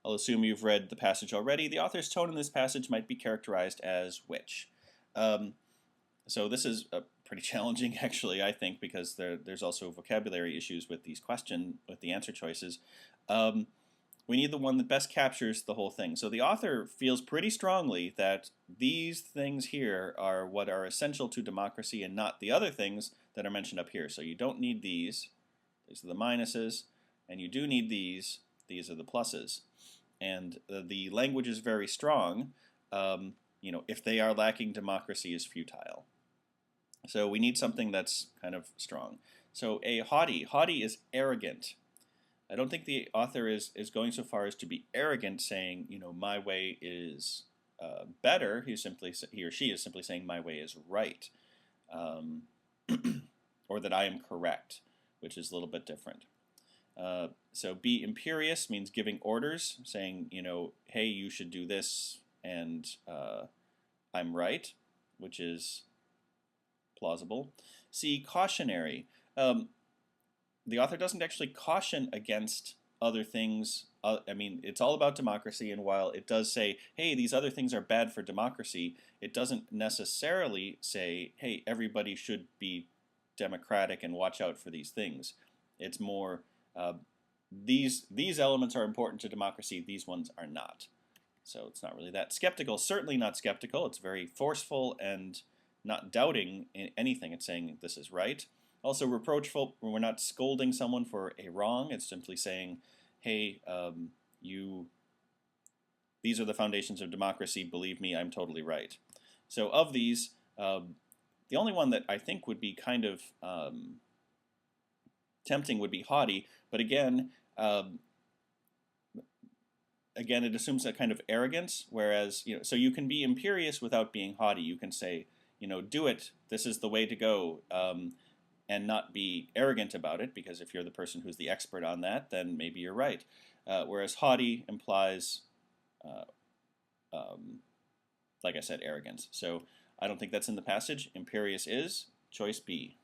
I'll assume you've read the passage already. The author's tone in this passage might be characterized as which. So this is pretty challenging, actually, I think, because there's also vocabulary issues with these with the answer choices. We need the one that best captures the whole thing. So the author feels pretty strongly that these things here are what are essential to democracy and not the other things that are mentioned up here. So you don't need these. These are the minuses. And you do need these. These are the pluses. And the language is very strong. If they are lacking, democracy is futile. So we need something that's kind of strong. So a haughty. Haughty is arrogant. I don't think the author is going so far as to be arrogant, saying, my way is better. He or she is simply saying my way is right, or that I am correct, which is a little bit different. So be imperious means giving orders, saying, hey, you should do this, and I'm right, which is plausible. C, cautionary. The author doesn't actually caution against other things. It's all about democracy, and while it does say, hey, these other things are bad for democracy, it doesn't necessarily say, hey, everybody should be democratic and watch out for these things. It's more, these elements are important to democracy, these ones are not. So it's not really that. Skeptical, certainly not skeptical. It's very forceful and not doubting anything. It's saying this is right. Also reproachful, we're not scolding someone for a wrong. It's simply saying, hey, these are the foundations of democracy. Believe me, I'm totally right. So of these, the only one that I think would be kind of tempting would be haughty. But again, it assumes a kind of arrogance. Whereas, so you can be imperious without being haughty. You can say, do it. This is the way to go. And not be arrogant about it, because if you're the person who's the expert on that, then maybe you're right. Whereas haughty implies, like I said, arrogance. So I don't think that's in the passage. Imperious is choice B.